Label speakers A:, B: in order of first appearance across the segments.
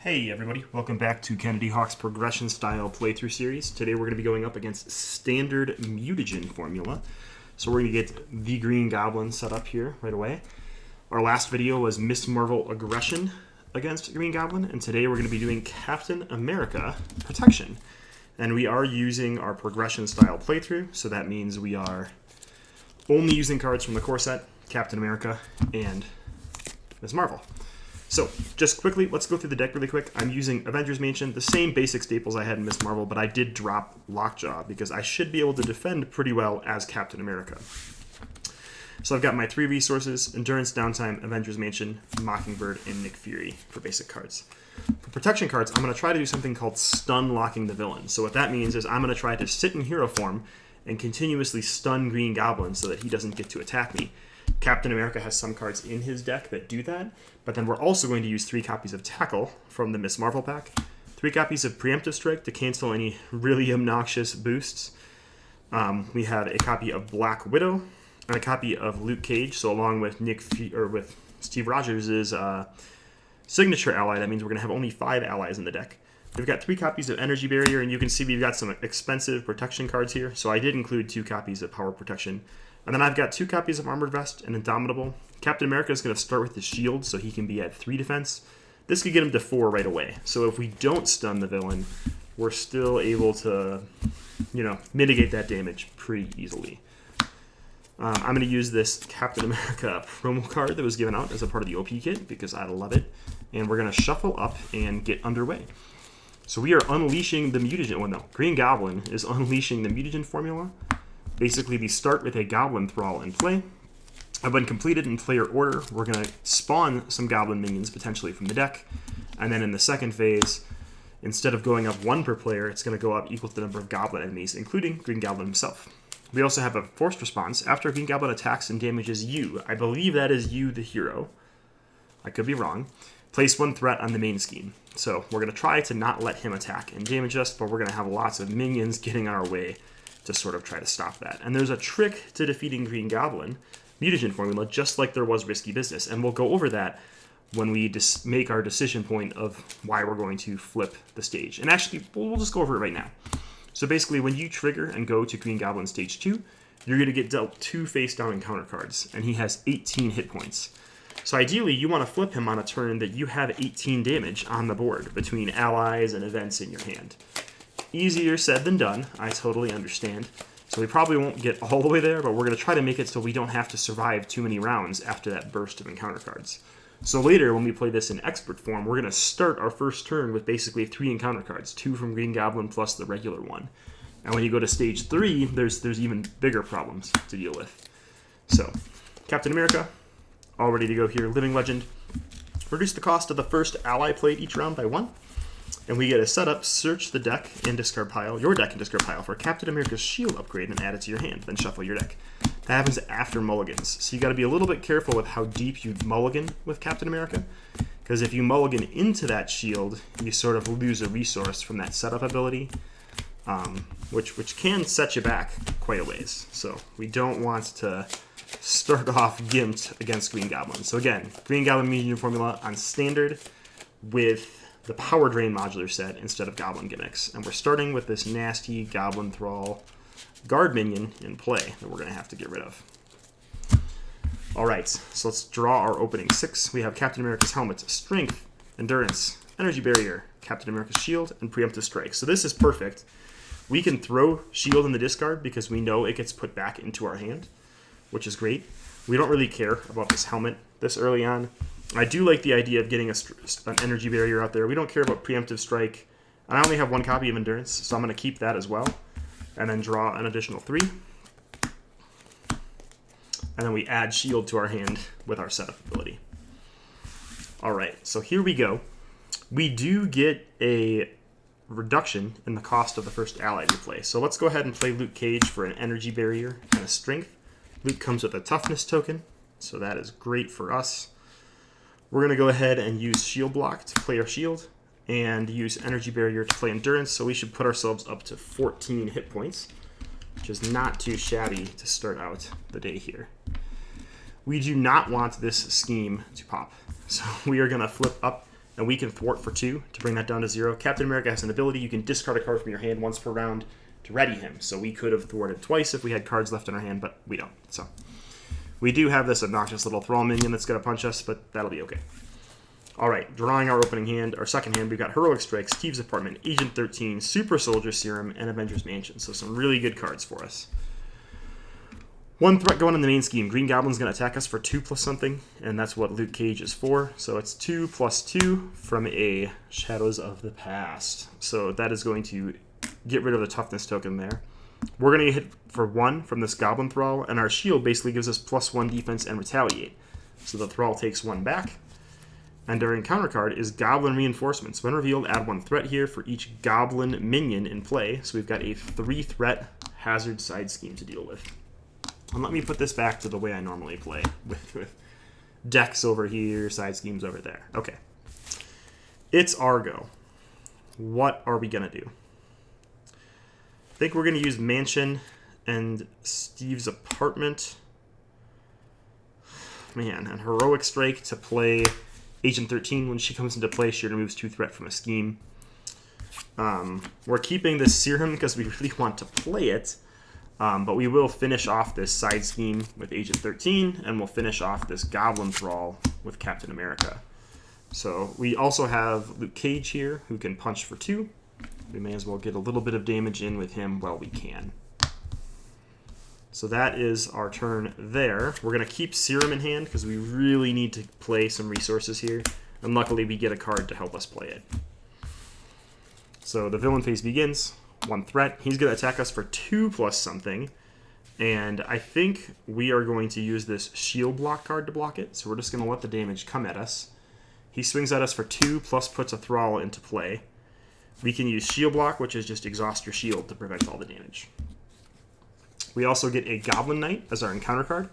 A: Hey everybody, welcome back to KennedyHawk's progression style playthrough series. Today we're going to be going up against standard mutagen formula. So we're going to get the Green Goblin set up here right away. Our last video was Miss Marvel aggression against Green Goblin, and today we're going to be doing Captain America protection. And we are using our progression style playthrough, so that means we are only using cards from the core set, Captain America and Miss Marvel. So, just quickly, let's go through the deck really quick. I'm using Avengers Mansion, the same basic staples I had in Miss Marvel, but I did drop Lockjaw because I should be able to defend pretty well as Captain America. So I've got my 3 resources: Endurance, Downtime, Avengers Mansion, Mockingbird, and Nick Fury for basic cards. For protection cards, I'm going to try to do something called stun locking the villain. So what that means is I'm going to try to sit in hero form and continuously stun Green Goblin so that he doesn't get to attack me. Captain America has some cards in his deck that do that, but then we're also going to use 3 copies of Tackle from the Miss Marvel pack, 3 copies of Preemptive Strike to cancel any really obnoxious boosts. We have a copy of Black Widow and a copy of Luke Cage. So along with with Steve Rogers' signature ally, that means we're going to have only 5 allies in the deck. We've got 3 copies of Energy Barrier, and you can see we've got some expensive protection cards here. So I did include 2 copies of Power Protection. And then I've got 2 copies of Armored Vest and Indomitable. Captain America is going to start with the shield, so he can be at 3 defense. This could get him to 4 right away. So if we don't stun the villain, we're still able to, mitigate that damage pretty easily. I'm going to use this Captain America promo card that was given out as a part of the OP kit because I love it. And we're going to shuffle up and get underway. So we are unleashing the mutagen. Well, no, Green Goblin is unleashing the mutagen formula. Basically, we start with a Goblin Thrall in play. And when completed in player order, we're going to spawn some Goblin minions potentially from the deck. And then in the second phase, instead of going up 1 per player, it's going to go up equal to the number of Goblin enemies, including Green Goblin himself. We also have a forced response. After Green Goblin attacks and damages you, I believe that is you, the hero. I could be wrong. Place 1 threat on the main scheme. So we're going to try to not let him attack and damage us, but we're going to have lots of minions getting our way to sort of try to stop that. And there's a trick to defeating Green Goblin mutagen formula, just like there was Risky Business. And we'll go over that when we make our decision point of why we're going to flip the stage. And actually, we'll just go over it right now. So basically, when you trigger and go to Green Goblin Stage 2, you're going to get dealt 2 face-down encounter cards, and he has 18 hit points. So ideally, you want to flip him on a turn that you have 18 damage on the board between allies and events in your hand. Easier said than done, I totally understand. So we probably won't get all the way there, but we're going to try to make it so we don't have to survive too many rounds after that burst of encounter cards. So later, when we play this in expert form, we're going to start our first turn with basically 3 encounter cards, 2 from Green Goblin plus the regular one. And when you go to stage 3, there's even bigger problems to deal with. So, Captain America, all ready to go here. Living Legend. Reduce the cost of the first ally played each round by 1. And we get a setup, search the deck and discard pile, your deck and discard pile for Captain America's shield upgrade and add it to your hand, then shuffle your deck. That happens after mulligans. So you got to be a little bit careful with how deep you mulligan with Captain America, because if you mulligan into that shield, you sort of lose a resource from that setup ability, which can set you back quite a ways. So we don't want to start off gimped against Green Goblin. So again, Green Goblin mutagen formula on standard with the Power Drain modular set instead of Goblin gimmicks. And we're starting with this nasty Goblin Thrall guard minion in play that we're going to have to get rid of. Alright, so let's draw our opening 6. We have Captain America's helmet, Strength, Endurance, Energy Barrier, Captain America's shield, and Preemptive Strike. So this is perfect. We can throw shield in the discard because we know it gets put back into our hand, which is great. We don't really care about this helmet this early on. I do like the idea of getting an Energy Barrier out there. We don't care about Preemptive Strike. And I only have 1 copy of Endurance, so I'm going to keep that as well. And then draw an additional 3. And then we add shield to our hand with our setup ability. Alright, so here we go. We do get a reduction in the cost of the first ally we play. So let's go ahead and play Luke Cage for an Energy Barrier and a Strength. Luke comes with a Toughness token, so that is great for us. We're going to go ahead and use Shield Block to play our shield, and use Energy Barrier to play Endurance, so we should put ourselves up to 14 hit points, which is not too shabby to start out the day here. We do not want this scheme to pop, so we are going to flip up and we can thwart for 2 to bring that down to 0. Captain America has an ability. You can discard a card from your hand once per round to ready him. So we could have thwarted twice if we had cards left in our hand, but we don't. So we do have this obnoxious little Thrall minion that's going to punch us, but that'll be okay. All right, drawing our opening hand, our second hand, we've got Heroic Strike, Steve's Apartment, Agent 13, Super Soldier Serum, and Avengers Mansion. So some really good cards for us. One threat going in the main scheme. Green Goblin's going to attack us for 2 plus something, and that's what Luke Cage is for. So it's 2 plus 2 from a Shadows of the Past. So that is going to get rid of the toughness token there. We're going to hit for 1 from this Goblin Thrall, and our shield basically gives us +1 defense and retaliate. So the Thrall takes 1 back. And our encounter card is Goblin Reinforcements. When revealed, add 1 threat here for each Goblin minion in play. So we've got a 3-threat hazard side scheme to deal with. And let me put this back to the way I normally play, with decks over here, side schemes over there. Okay. It's our go. What are we going to do? I think we're going to use Mansion and Steve's Apartment. Man, and Heroic Strike to play Agent 13. When she comes into play, she removes 2 threat from a scheme. We're keeping this Serum because we really want to play it. But we will finish off this side scheme with Agent 13, and we'll finish off this Goblin Thrall with Captain America. So we also have Luke Cage here, who can punch for 2. We may as well get a little bit of damage in with him while we can. So that is our turn there. We're going to keep Serum in hand, because we really need to play some resources here. And luckily we get a card to help us play it. So the villain phase begins. 1 threat. He's going to attack us for 2 plus something. And I think we are going to use this shield block card to block it. So we're just going to let the damage come at us. He swings at us for 2 plus puts a Thrall into play. We can use shield block, which is just exhaust your shield to prevent all the damage. We also get a Goblin Knight as our encounter card.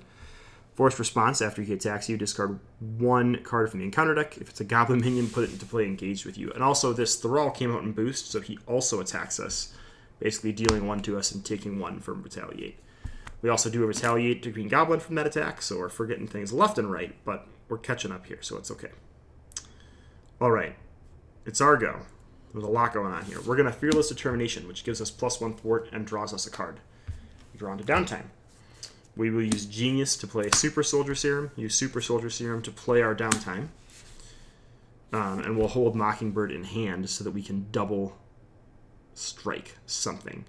A: Forced response, after he attacks you, discard 1 card from the encounter deck. If it's a Goblin minion, put it into play engaged with you. And also this Thrall came out in boost, so he also attacks us, basically dealing 1 to us and taking 1 from Retaliate. We also do a Retaliate to Green Goblin from that attack, so we're forgetting things left and right, but we're catching up here, so it's okay. All right, it's our go. There's a lot going on here. We're going to Fearless Determination, which gives us +1 thwart and draws us a card. We draw into downtime. We will use Genius to play Super Soldier Serum, use Super Soldier Serum to play our downtime, and we'll hold Mockingbird in hand so that we can double strike something.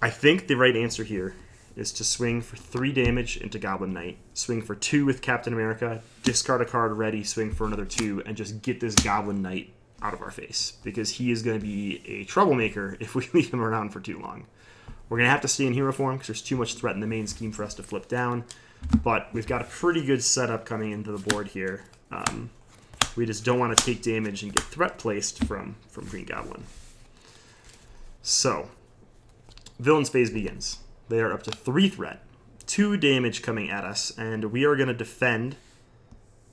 A: I think the right answer here is to swing for 3 damage into Goblin Knight, swing for 2 with Captain America, discard a card ready, swing for another 2, and just get this Goblin Knight out of our face, because he is going to be a troublemaker if we leave him around for too long. We're going to have to stay in hero form because there's too much threat in the main scheme for us to flip down. But we've got a pretty good setup coming into the board here. We just don't want to take damage and get threat placed from Green Goblin. So, Villain's phase begins. They are up to 3 threat, 2 damage coming at us, and we are going to defend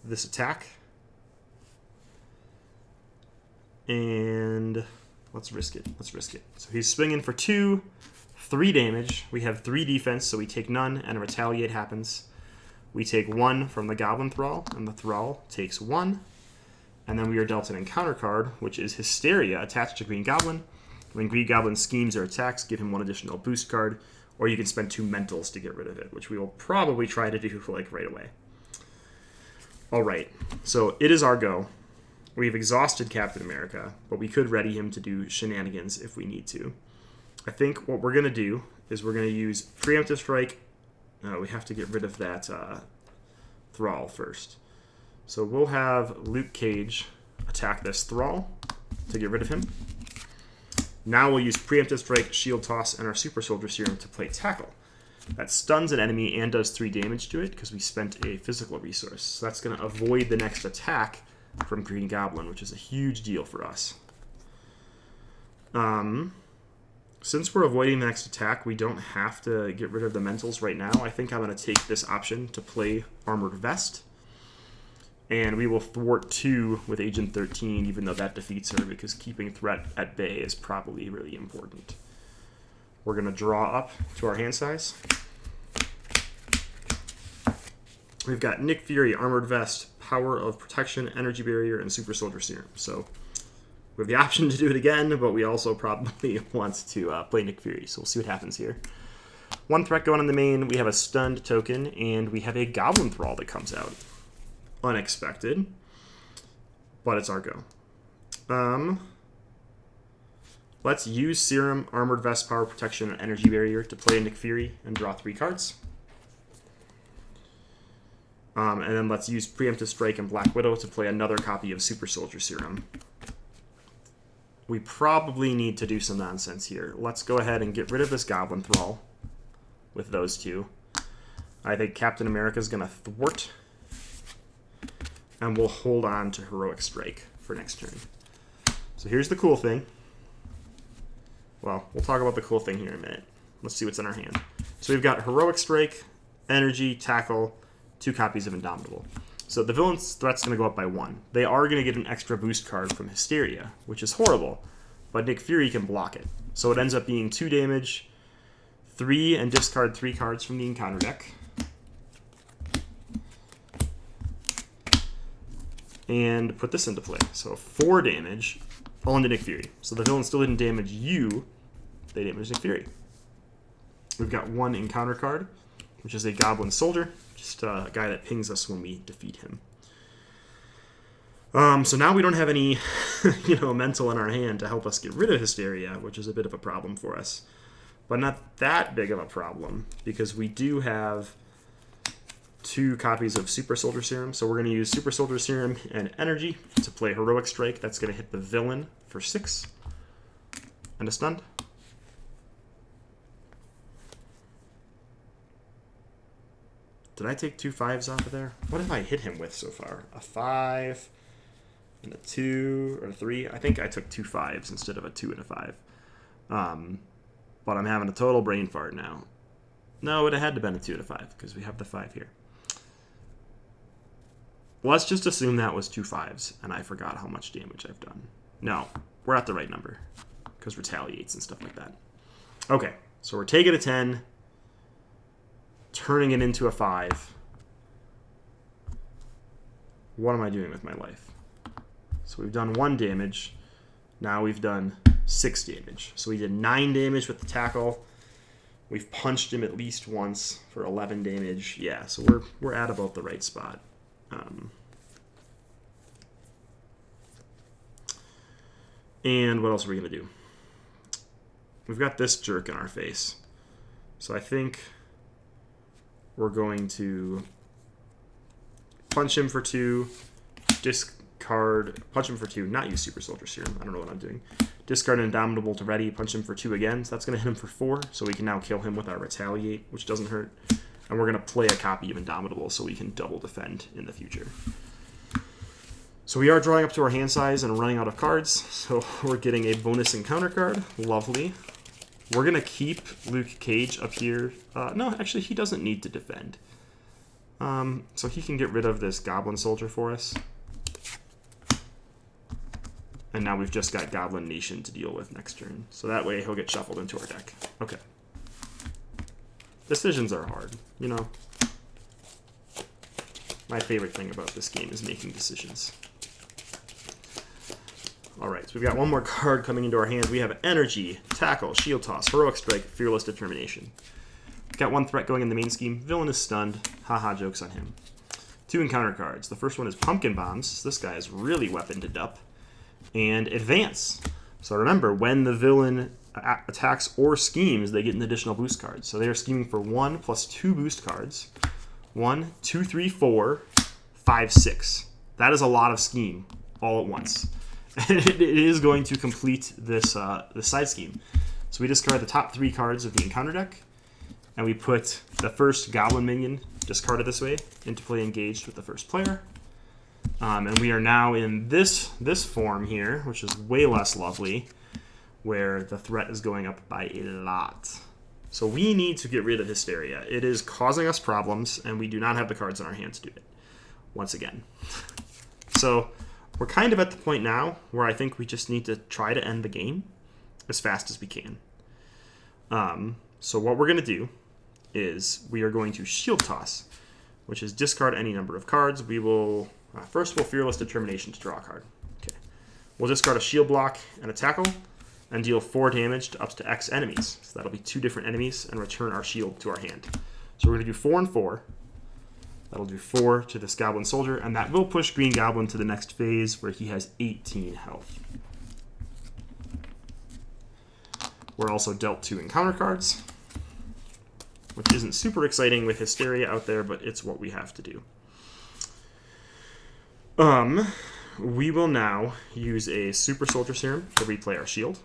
A: this attack. And let's risk it. Let's risk it. So he's swinging for 2, 3 damage. We have 3 defense, so we take none, and a Retaliate happens. We take 1 from the Goblin Thrall, and the Thrall takes 1. And then we are dealt an encounter card, which is Hysteria, attached to Green Goblin. When Green Goblin schemes or attacks, give him 1 additional boost card, or you can spend 2 mentals to get rid of it, which we will probably try to do like right away. All right, so it is our go. We've exhausted Captain America, but we could ready him to do shenanigans if we need to. I think what we're going to do is we're going to use Preemptive Strike. We have to get rid of that Thrall first. So we'll have Luke Cage attack this Thrall to get rid of him. Now we'll use Preemptive Strike, Shield Toss, and our Super Soldier Serum to play Tackle. That stuns an enemy and does 3 damage to it because we spent a physical resource. So that's going to avoid the next attack from Green Goblin, which is a huge deal for us. Since we're avoiding the next attack, we don't have to get rid of the mentals right now. I think I'm going to take this option to play Armored Vest. And we will thwart 2 with Agent 13, even though that defeats her, because keeping threat at bay is probably really important. We're going to draw up to our hand size. We've got Nick Fury, Armored Vest, Power of Protection, Energy Barrier, and Super Soldier Serum. So we have the option to do it again, but we also probably want to play Nick Fury. So we'll see what happens here. One threat going on the main. We have a stunned token, and we have a Goblin Thrall that comes out. Unexpected, but it's our go. Let's use Serum, Armored Vest, Power Protection, and Energy Barrier to play Nick Fury and draw 3 cards. And then let's use Preemptive Strike and Black Widow to play another copy of Super Soldier Serum. We probably need to do some nonsense here. Let's go ahead and get rid of this Goblin Thrall with those two. I think Captain America is going to thwart. And we'll hold on to Heroic Strike for next turn. So here's the cool thing. Well, we'll talk about the cool thing here in a minute. Let's see what's in our hand. So we've got Heroic Strike, Energy, Tackle, 2 copies of Indomitable. So the villain's threat's going to go up by 1. They are going to get an extra boost card from Hysteria, which is horrible, but Nick Fury can block it. So it ends up being 2 damage, 3, and discard 3 cards from the encounter deck. And put this into play. So 4 damage, all into Nick Fury. So the villain still didn't damage you, they damaged Nick Fury. We've got 1 encounter card, which is a Goblin Soldier, just a guy that pings us when we defeat him. So now we don't have any mental in our hand to help us get rid of Hysteria, which is a bit of a problem for us. But not that big of a problem, because we do have 2 copies of Super Soldier Serum. So we're going to use Super Soldier Serum and Energy to play Heroic Strike. That's going to hit the villain for 6. And a stunned. Did I take 2 5s off of there? What have I hit him with so far? A 5 and a 2 or a 3? I think I took 2 5s instead of a 2 and a 5. But I'm having a total brain fart now. No, it had to have been a 2 and a 5 because we have the 5 here. Let's just assume that was 2 5s and I forgot how much damage I've done. No, we're at the right number because retaliates and stuff like that. Okay, so we're taking a 10, turning it into a 5. What am I doing with my life? So we've done 1 damage. Now we've done 6 damage. So we did 9 damage with the tackle. We've punched him at least once for 11 damage. Yeah, so we're at about the right spot. And what else are we going to do? We've got this jerk in our face. So I think we're going to punch him for 2, discard, punch him for 2, not use Super Soldier Serum. I don't know what I'm doing. Discard an Indomitable to ready, punch him for 2 again. So that's going to hit him for 4, so we can now kill him with our Retaliate, which doesn't hurt. And we're going to play a copy of Indomitable so we can double defend in the future. So we are drawing up to our hand size and running out of cards. So we're getting a bonus encounter card. Lovely. We're going to keep Luke Cage up here. No, actually, he doesn't need to defend. So he can get rid of this Goblin Soldier for us. And now we've just got Goblin Nation to deal with next turn. So that way he'll get shuffled into our deck. Okay. Decisions are hard, you know. My favorite thing about this game is making decisions. Alright, so we've got 1 more card coming into our hands. We have Energy, Tackle, Shield Toss, Heroic Strike, Fearless Determination. We've got 1 threat going in the main scheme. Villain is stunned. Haha, jokes on him. 2 encounter cards. The first one is Pumpkin Bombs. This guy is really weaponed up. And Advance. So remember, when the villain attacks or schemes, they get an additional boost card. So they are scheming for 1 plus 2 boost cards. 1, 2, 3, 4, 5, 6. That is a lot of scheme all at once. And it is going to complete this side scheme. So we discard the top 3 cards of the encounter deck, and we put the first Goblin minion, discarded this way, into play engaged with the first player. And we are now in this form here, which is way less lovely, where the threat is going up by a lot. So we need to get rid of Hysteria. It is causing us problems, and we do not have the cards in our hand to do it, once again. So we're kind of at the point now where I think we just need to try to end the game as fast as we can. So what we're going to do is we are going to Shield Toss. which is discard any number of cards. We will, first we'll Fearless Determination to draw a card. Okay. We'll discard a shield block and a tackle, and deal 4 damage to up to X enemies. So that'll be 2 different enemies, and return our shield to our hand. So we're going to do 4 and 4. That'll do 4 to this Goblin Soldier, and that will push Green Goblin to the next phase where he has 18 health. We're also dealt 2 encounter cards, which isn't super exciting with Hysteria out there, but it's what we have to do. We will now use a Super Soldier Serum to replay our shield.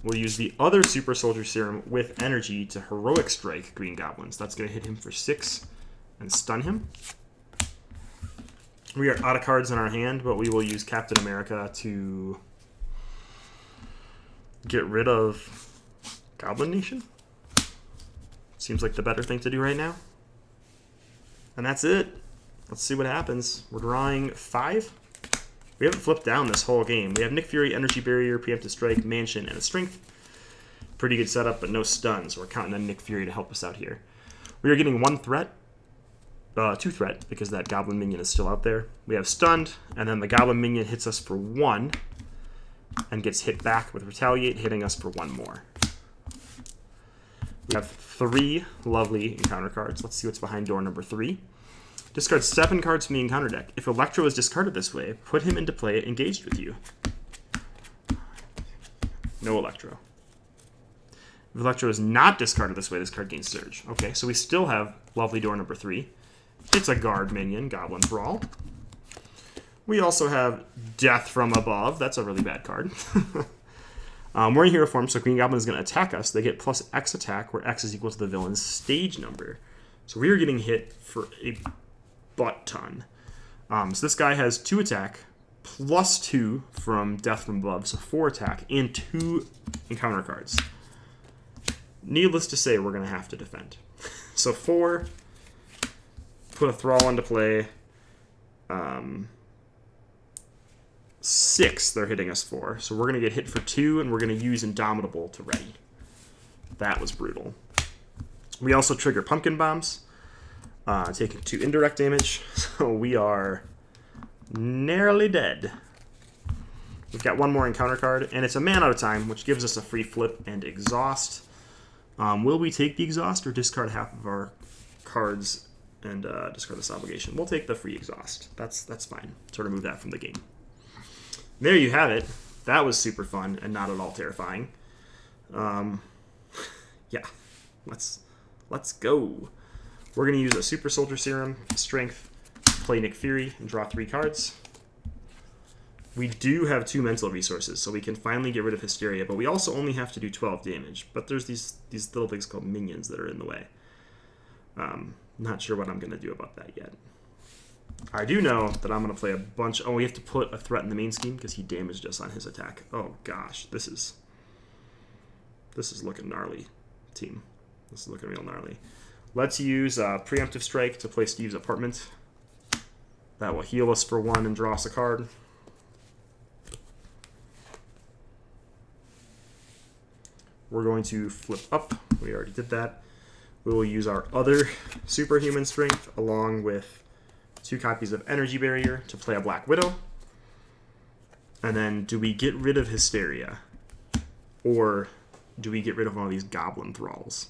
A: We'll use the other Super Soldier Serum with energy to Heroic Strike Green Goblins. That's going to hit him for 6 and stun him. We are out of cards in our hand, but we will use Captain America to get rid of Goblin Nation. Seems like the better thing to do right now. And that's it. Let's see what happens. We're drawing 5. We haven't flipped down this whole game. We have Nick Fury, Energy Barrier, Preemptive Strike, Mansion, and a Strength. Pretty good setup, but no stuns. So we're counting on Nick Fury to help us out here. We are getting 1 threat. 2 threat, because that Goblin Minion is still out there. We have stunned, and then the Goblin Minion hits us for 1, and gets hit back with Retaliate, hitting us for 1 more. We have 3 lovely encounter cards. Let's see what's behind door number 3. Discard 7 cards from the encounter deck. If Electro is discarded this way, put him into play engaged with you. No Electro. If Electro is not discarded this way, this card gains Surge. Okay, so we still have lovely door number 3. It's a guard minion, Goblin Brawl. We also have Death from Above. That's a really bad card. We're in hero form, so Green Goblin is going to attack us. They get plus X attack, where X is equal to the villain's stage number. So we are getting hit for a butt ton. So this guy has 2 attack, plus 2 from Death from Above, so 4 attack, and 2 encounter cards. Needless to say, we're going to have to defend. So 4... Put a Thrall into play. 6 they're hitting us for. So we're going to get hit for 2, and we're going to use Indomitable to ready. That was brutal. We also trigger Pumpkin Bombs, taking 2 indirect damage. So we are nearly dead. We've got 1 more encounter card, and it's a man out of time, which gives us a free flip and exhaust. Will we take the exhaust or discard half of our cards and discard this obligation? We'll take the free exhaust. That's fine. To remove that from the game. There you have it. That was super fun and not at all terrifying. Yeah, let's go. We're gonna use a Super Soldier Serum, Strength, play Nick Fury, and draw 3 cards. We do have 2 mental resources, so we can finally get rid of Hysteria, but we also only have to do 12 damage. But there's these little things called minions that are in the way. Not sure what I'm going to do about that yet. I do know that I'm going to play a bunch... Oh, we have to put a threat in the main scheme because he damaged us on his attack. Oh, gosh. This is looking gnarly, team. This is looking real gnarly. Let's use Preemptive Strike to play Steve's Apartment. That will heal us for 1 and draw us a card. We're going to flip up. We already did that. We will use our other Superhuman Strength along with 2 copies of Energy Barrier to play a Black Widow. And then do we get rid of Hysteria? Or do we get rid of one of these Goblin Thralls?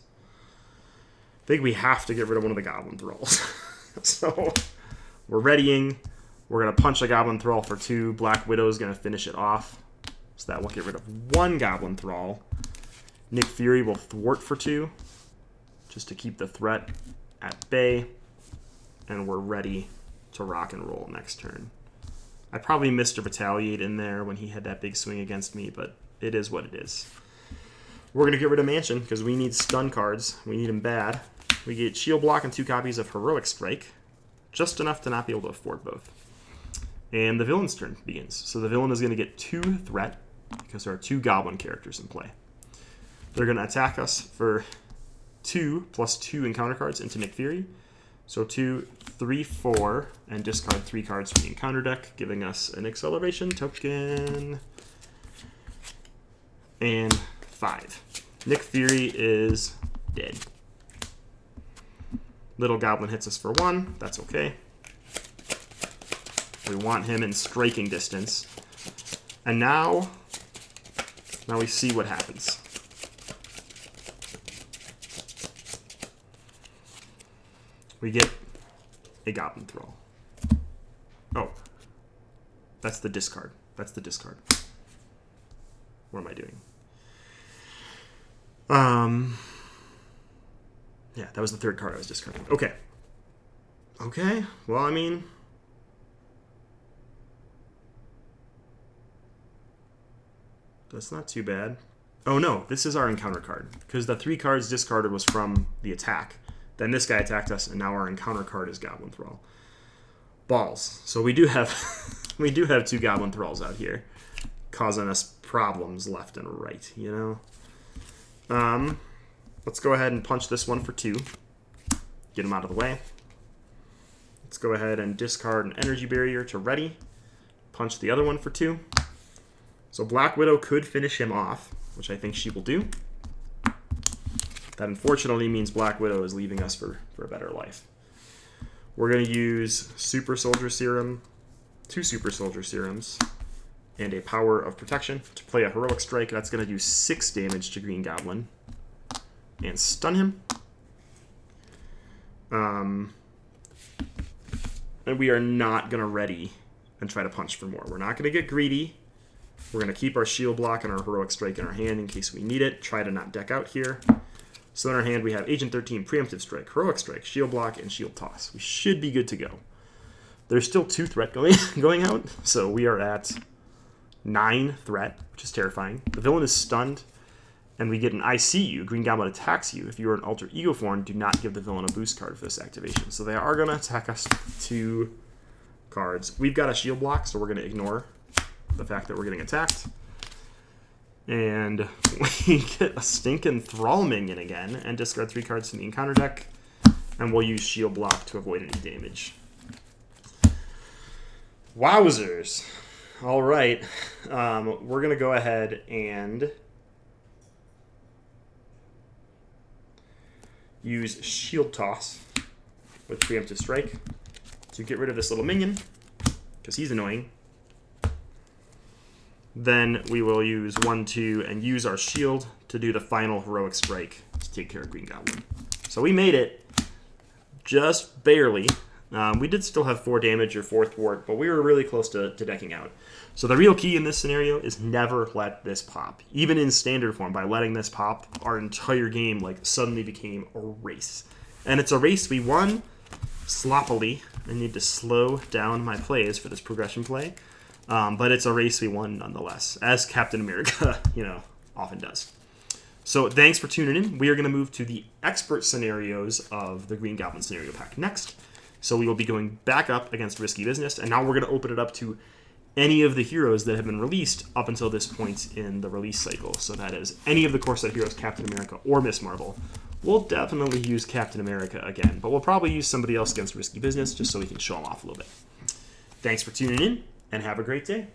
A: I think we have to get rid of one of the Goblin Thralls. So we're readying. We're going to punch a Goblin Thrall for 2. Black Widow is going to finish it off. So that will get rid of 1 Goblin Thrall. Nick Fury will thwart for 2. Just to keep the threat at bay, and we're ready to rock and roll next turn. I probably missed a Retaliate in there when he had that big swing against me, but it is what it is. We're going to get rid of Mansion because we need stun cards. We need them bad. We get Shield Block and 2 copies of Heroic Strike, just enough to not be able to afford both. And the villain's turn begins. So the villain is going to get 2 threat because there are 2 Goblin characters in play. They're going to attack us for 2 plus 2 encounter cards into Nick Fury. So 2, 3, 4, and discard 3 cards from the encounter deck, giving us an acceleration token. And 5. Nick Fury is dead. Little Goblin hits us for 1. That's okay. We want him in striking distance. And now we see what happens. We get a Goblin Thrall. Oh. That's the discard. That's the discard. What am I doing? Yeah, that was the third card I was discarding. Okay. Okay. Well, I mean, that's not too bad. Oh no, this is our encounter card. Because the 3 cards discarded was from the attack. Then this guy attacked us, and now our encounter card is Goblin Thrall. Balls. So we do have we do have 2 Goblin Thralls out here, causing us problems left and right, you know? Let's go ahead and punch this one for 2. Get him out of the way. Let's go ahead and discard an energy barrier to ready. Punch the other one for 2. So Black Widow could finish him off, which I think she will do. That unfortunately means Black Widow is leaving us for a better life. We're going to use Super Soldier Serum, 2 Super Soldier Serums, and a Power of Protection to play a Heroic Strike. That's going to do 6 damage to Green Goblin and stun him. And we are not going to ready and try to punch for more. We're not going to get greedy. We're going to keep our Shield Block and our Heroic Strike in our hand in case we need it. Try to not deck out here. So in our hand, we have Agent 13, Preemptive Strike, Heroic Strike, Shield Block, and Shield Toss. We should be good to go. There's still 2 threat going out, so we are at 9 threat, which is terrifying. The villain is stunned, and we get an I see you. Green Goblin attacks you. If you are an alter ego form, do not give the villain a boost card for this activation. So they are going to attack us 2 cards. We've got a Shield Block, so we're going to ignore the fact that we're getting attacked. And we get a stinking Thrall minion again, and discard 3 cards from the encounter deck, and we'll use Shield Block to avoid any damage. Wowzers. All right. We're going to go ahead and use Shield Toss with Preemptive Strike to get rid of this little minion, because he's annoying. Then we will use 1-2 and use our shield to do the final Heroic Strike to take care of Green Goblin. So we made it just barely. We did still have 4 damage or 4 thwart, but we were really close to decking out. So the real key in this scenario is never let this pop. Even in standard form, by letting this pop, our entire game suddenly became a race. And it's a race we won sloppily. I need to slow down my plays for this progression play. But it's a race we won nonetheless, as Captain America, often does. So thanks for tuning in. We are going to move to the expert scenarios of the Green Goblin scenario pack next. So we will be going back up against Risky Business, and now we're going to open it up to any of the heroes that have been released up until this point in the release cycle. So that is any of the core set heroes, Captain America or Miss Marvel. We'll definitely use Captain America again, but we'll probably use somebody else against Risky Business just so we can show them off a little bit. Thanks for tuning in, and have a great day.